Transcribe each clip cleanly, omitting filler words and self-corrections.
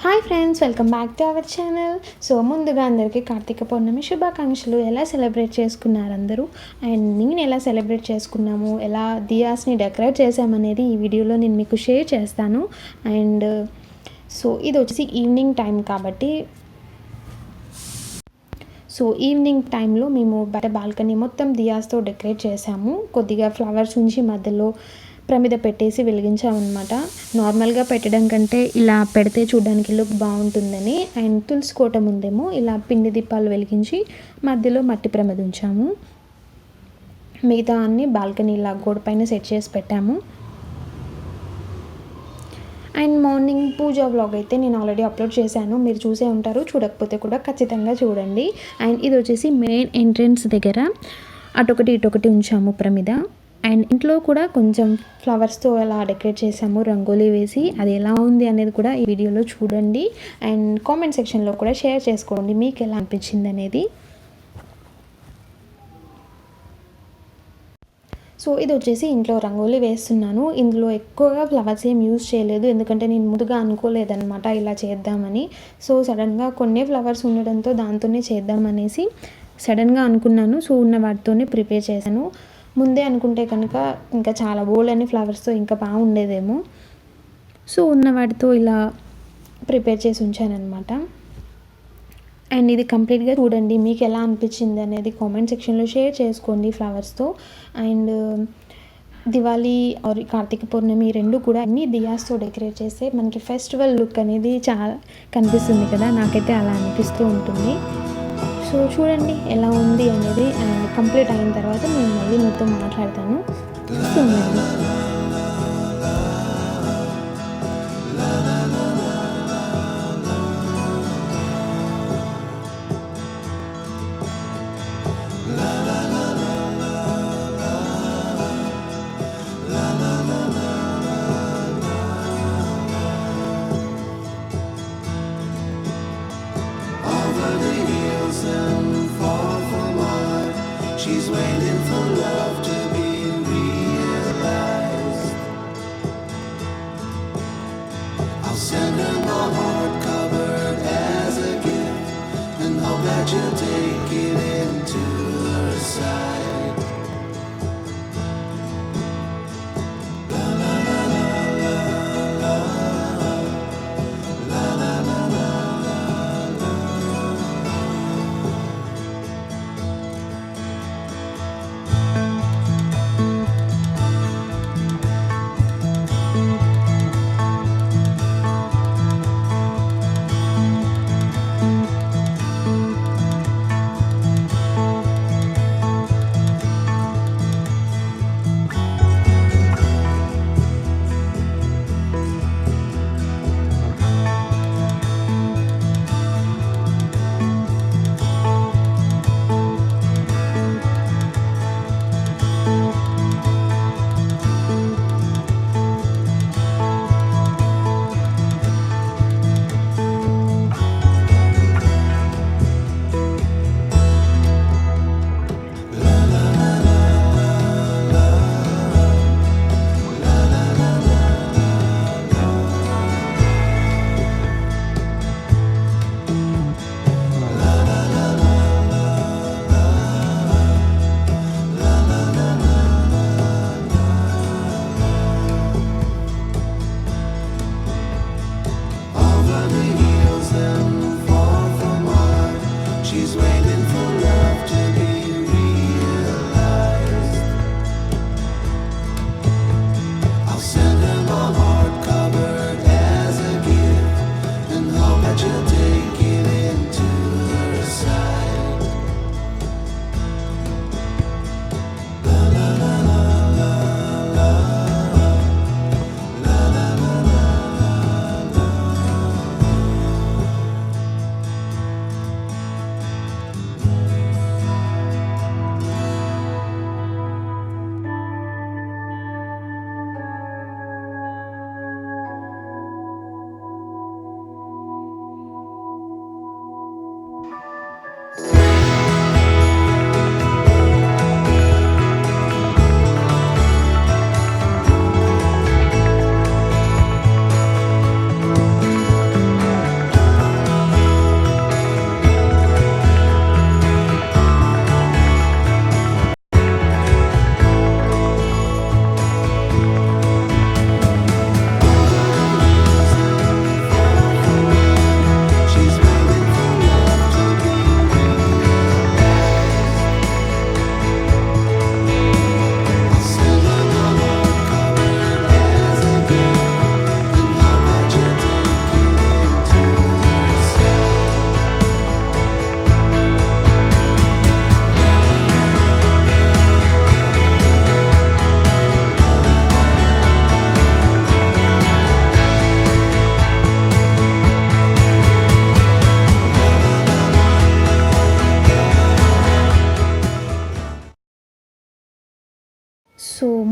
Hi friends, welcome back to our channel. So ముందుగా అందరికీ కార్తీక పౌర్ణమి శుభాకాంక్షలు. ఎలా సెలబ్రేట్ చేసుకున్నారు అందరూ, అండ్ నేను ఎలా సెలబ్రేట్ చేసుకున్నాము, ఎలా దియాస్ని డెకరేట్ చేసామనేది ఈ వీడియోలో నేను మీకు షేర్ చేస్తాను. అండ్ సో ఇది వచ్చేసి ఈవినింగ్ టైం కాబట్టి ఈవినింగ్ టైంలో మేము బయట బాల్కనీ మొత్తం దియాస్తో డెకరేట్ చేసాము. కొద్దిగా ఫ్లవర్స్ ఉంచి మధ్యలో ప్రమిద పెట్టేసి వెలిగించామన్నమాట. నార్మల్గా పెట్టడం కంటే ఇలా పెడితే చూడడానికి లుక్ బాగుంటుందని. అండ్ తులసి కోట ముందేమో ఇలా పిండి దీపాలు వెలిగించి మధ్యలో మట్టి ప్రమిద ఉంచాము. మిగతా అన్ని బాల్కనీ ఇలా గోడ పైన సెట్ చేసి పెట్టాము. అండ్ మార్నింగ్ పూజ వ్లాగ్ అయితే నేను ఆల్రెడీ అప్లోడ్ చేశాను, మీరు చూసే ఉంటారు. చూడకపోతే కూడా ఖచ్చితంగా చూడండి. అండ్ ఇది వచ్చేసి మెయిన్ ఎంట్రన్స్ దగ్గర అటొకటి ఇటొకటి ఉంచాము ప్రమిద. అండ్ ఇంట్లో కూడా కొంచెం ఫ్లవర్స్తో ఎలా డెకరేట్ చేసాము, రంగోలీ వేసి. అది ఎలా ఉంది అనేది కూడా ఈ వీడియోలో చూడండి. అండ్ కామెంట్ సెక్షన్లో కూడా షేర్ చేసుకోండి మీకు ఎలా అనిపించింది అనేది. సో ఇది వచ్చేసి ఇంట్లో రంగోలీ వేస్తున్నాను. ఇందులో ఎక్కువగా ఫ్లవర్స్ ఏం యూజ్ చేయలేదు, ఎందుకంటే నేను ముందుగా అనుకోలేదన్నమాట ఇలా చేద్దామని. సో సడన్గా కొన్ని ఫ్లవర్స్ ఉండడంతో దాంతోనే చేద్దామనేసి సడన్గా అనుకున్నాను. సో ఉన్న వాటితోనే ప్రిపేర్ చేశాను. ముందే అనుకుంటే కనుక ఇంకా చాలా బోల్డ్ అని ఫ్లవర్స్తో ఇంకా బాగుండేదేమో. సో ఉన్న వాటితో ఇలా ప్రిపేర్ చేసి ఉంచానమాట. అండ్ ఇది కంప్లీట్గా చూడండి, మీకు ఎలా అనిపించింది అనేది కామెంట్ సెక్షన్లో షేర్ చేసుకోండి ఫ్లవర్స్తో. అండ్ దివాళీ ఆర్ కార్తీక పౌర్ణమి రెండు కూడా అన్ని దియాస్తో డెకరేట్ చేస్తే మనకి ఫెస్టివల్ లుక్ అనేది చాలా కనిపిస్తుంది కదా, నాకైతే అలా అనిపిస్తూ ఉంటుంది. సో చూడండి ఎలా ఉంది అనేది. అండ్ కంప్లీట్ అయిన తర్వాత నేను మళ్ళీ మీతో మాట్లాడతాను, చూడండి. She's waiting for love to be realized. I'll send her my heart covered as a gift, and hope that you'll take it into her side. La la la la la la la la la.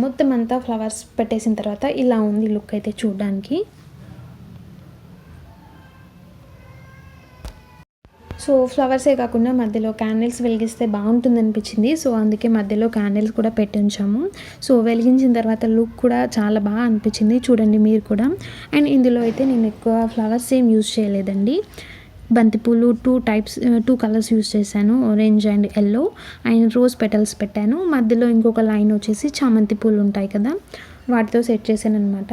మొత్తం అంతా flowers పెట్టేసిన తర్వాత ఇలా ఉంది look అయితే చూడడానికి. So ఫ్లవర్సే కాకుండా మధ్యలో క్యాండిల్స్ వెలిగిస్తే బాగుంటుంది అనిపించింది. సో అందుకే మధ్యలో క్యాండిల్స్ కూడా పెట్టి ఉంచాము. సో వెలిగించిన తర్వాత లుక్ కూడా చాలా బాగా అనిపించింది, చూడండి మీరు కూడా. అండ్ ఇందులో అయితే నేను ఎక్కువ ఫ్లవర్స్ ఏం యూజ్ చేయలేదండి. బంతిపూలు 2 కలర్స్ యూజ్ చేశాను, orange and yellow. And rose petals పెట్టాను. మధ్యలో ఇంకొక లైన్ వచ్చేసి చామంతి పూలు ఉంటాయి కదా, వాటితో సెట్ చేశాను అనమాట.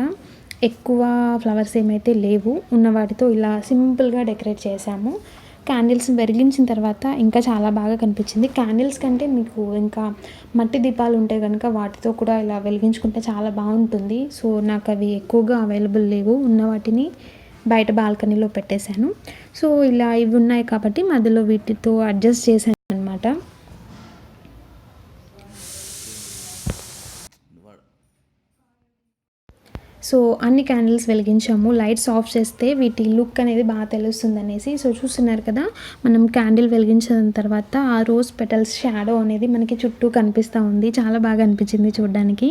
ఎక్కువ ఫ్లవర్స్ ఏమైతే లేవు, ఉన్న వాటితో ఇలా సింపుల్గా డెకరేట్ చేశాము. క్యాండిల్స్ వెలిగించిన తర్వాత ఇంకా చాలా బాగా కనిపించింది. క్యాండిల్స్ కంటే మీకు ఇంకా మట్టి దీపాలు ఉంటాయి కనుక వాటితో కూడా ఇలా వెలిగించుకుంటే చాలా బాగుంటుంది. సో నాకు అవి ఎక్కువగా అవైలబుల్ లేవు, ఉన్న వాటిని బయట బాల్కనీలో పెట్టేశాను. సో ఇలా ఇవి ఉన్నాయి కాబట్టి మధ్యలో వీటితో అడ్జస్ట్ చేశాను అనమాట. సో అన్ని క్యాండిల్స్ వెలిగించాము. లైట్స్ ఆఫ్ చేస్తే వీటి లుక్ అనేది బాగా తెలుస్తుంది అనేసి. సో చూస్తున్నారు కదా, మనం క్యాండిల్ వెలిగించిన తర్వాత ఆ రోజ్ పెటల్స్ షాడో అనేది మనకి చుట్టూ కనిపిస్తూ ఉంది. చాలా బాగా అనిపించింది చూడడానికి.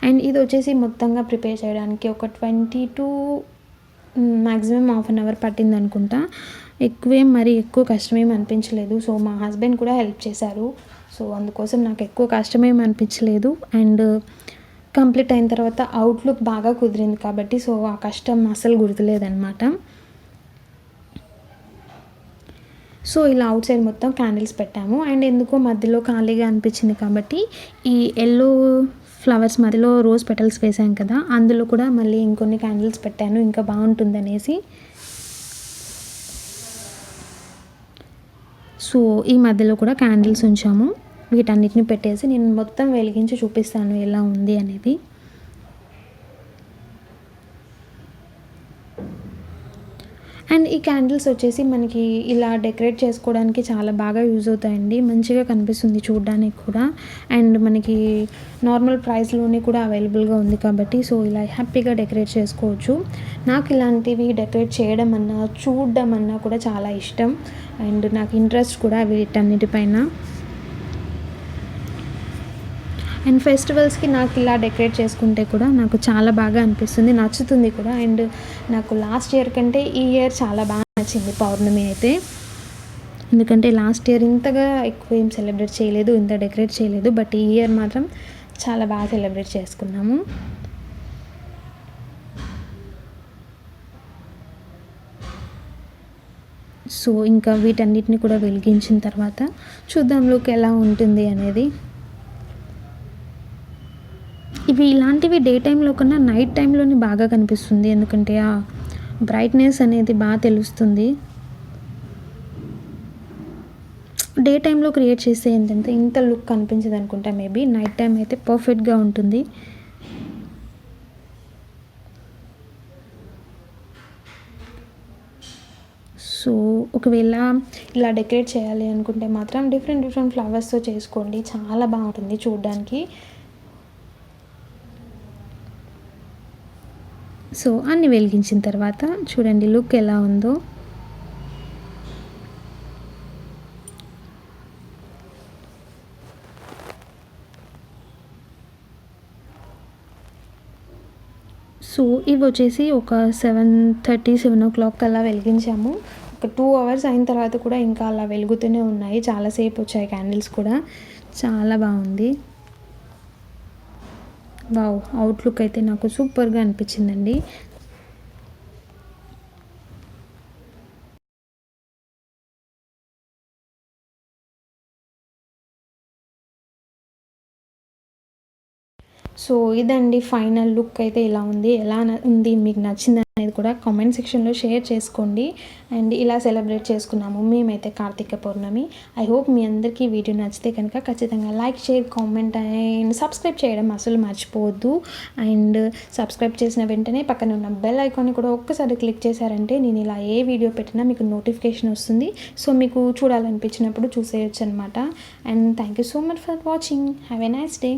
అండ్ ఇది వచ్చేసి మొత్తంగా ప్రిపేర్ చేయడానికి ఒక 20 to మ్యాక్సిమం ½ an hour పట్టింది అనుకుంటా. మరి ఎక్కువ కష్టమేమి అనిపించలేదు. సో మా హస్బెండ్ కూడా హెల్ప్ చేశారు. సో అందుకోసం నాకు ఎక్కువ కష్టమేమి అనిపించలేదు. అండ్ కంప్లీట్ అయిన తర్వాత అవుట్లుక్ బాగా కుదిరింది కాబట్టి సో ఆ కష్టం అసలు గుర్తులేదనమాట. సో ఇలా అవుట్ సైడ్ మొత్తం క్యాండిల్స్ పెట్టాము. అండ్ ఎందుకో మధ్యలో ఖాళీగా అనిపించింది కాబట్టి ఈ ఎల్లో ఫ్లవర్స్ మధ్యలో రోజ్ పెటల్స్ వేసాం కదా, అందులో కూడా మళ్ళీ ఇంకొన్ని క్యాండిల్స్ పెట్టాను, ఇంకా బాగుంటుంది అనేసి. సో ఈ మధ్యలో కూడా క్యాండిల్స్ ఉంచాము. వీటన్నిటిని పెట్టేసి నేను మొత్తం వెలిగించి చూపిస్తాను ఎలా ఉంది అనేది. అండ్ ఈ క్యాండిల్స్ వచ్చేసి మనకి ఇలా డెకరేట్ చేసుకోవడానికి చాలా బాగా యూజ్ అవుతాయండి. మంచిగా కనిపిస్తుంది చూడడానికి కూడా. అండ్ మనకి నార్మల్ ప్రైస్లోనే కూడా అవైలబుల్గా ఉంది కాబట్టి సో ఇలా హ్యాపీగా డెకరేట్ చేసుకోవచ్చు. నాకు ఇలాంటివి డెకరేట్ చేయడం అన్నా చూడడం అన్నా కూడా చాలా ఇష్టం. అండ్ నాకు ఇంట్రెస్ట్ కూడా వీటన్నిటిపైన. అండ్ ఫెస్టివల్స్కి నాకు ఇలా డెకరేట్ చేసుకుంటే కూడా నాకు చాలా బాగా అనిపిస్తుంది, నచ్చుతుంది కూడా. అండ్ నాకు లాస్ట్ ఇయర్ కంటే ఈ ఇయర్ చాలా బాగా నచ్చింది పౌర్ణమి అయితే. ఎందుకంటే లాస్ట్ ఇయర్ ఇంతగా ఎక్కువ ఏం సెలబ్రేట్ చేయలేదు, ఇంత డెకరేట్ చేయలేదు. బట్ ఈ ఇయర్ మాత్రం చాలా బాగా సెలబ్రేట్ చేసుకున్నాము. సో ఇంకా వీటన్నిటిని కూడా వెలిగించిన తర్వాత చూద్దాం లుక్ ఎలా ఉంటుంది అనేది. ఇవి ఇలాంటివి డే టైంలో కన్నా నైట్ టైంలోనే బాగా కనిపిస్తుంది, ఎందుకంటే ఆ బ్రైట్నెస్ అనేది బాగా తెలుస్తుంది. డే టైంలో క్రియేట్ చేస్తే ఏంటంటే ఇంత లుక్ కనిపించదు అనుకుంటా. మేబీ నైట్ టైం అయితే పర్ఫెక్ట్గా ఉంటుంది. సో ఒకవేళ ఇలా డెకరేట్ చేయాలి అనుకుంటే మాత్రం డిఫరెంట్ ఫ్లవర్స్తో చేసుకోండి, చాలా బాగుంటుంది చూడడానికి. సో అన్ని వెలిగించిన తర్వాత చూడండి లుక్ ఎలా ఉందో. సో ఇవి వచ్చేసి ఒక 7:30, 7 o'clock అలా వెలిగించాము. ఒక 2 hours అయిన తర్వాత కూడా ఇంకా అలా వెలుగుతూనే ఉన్నాయి. చాలాసేపు వచ్చాయి క్యాండిల్స్ కూడా, చాలా బాగుంది. వావ్, అవుట్లుక్ అయితే నాకు సూపర్గా అనిపించిందండి. సో ఇదండి ఫైనల్ లుక్ అయితే ఇలా ఉంది. ఎలా ఉంది, మీకు నచ్చింది అనేది కూడా కామెంట్ సెక్షన్లో షేర్ చేసుకోండి. అండ్ ఇలా సెలబ్రేట్ చేసుకున్నాము మేమైతే కార్తీక పౌర్ణమి. ఐ హోప్ మీ అందరికీ వీడియో నచ్చితే కనుక ఖచ్చితంగా like, share, comment and subscribe చేయడం అసలు మర్చిపోవద్దు. అండ్ సబ్స్క్రైబ్ చేసిన వెంటనే పక్కన ఉన్న బెల్ ఐకాన్ని కూడా ఒక్కసారి క్లిక్ చేశారంటే నేను ఇలా ఏ వీడియో పెట్టినా మీకు నోటిఫికేషన్ వస్తుంది. సో మీకు చూడాలనిపించినప్పుడు చూసేయచ్చు అనమాట. And thank you so much for watching. Have a nice day.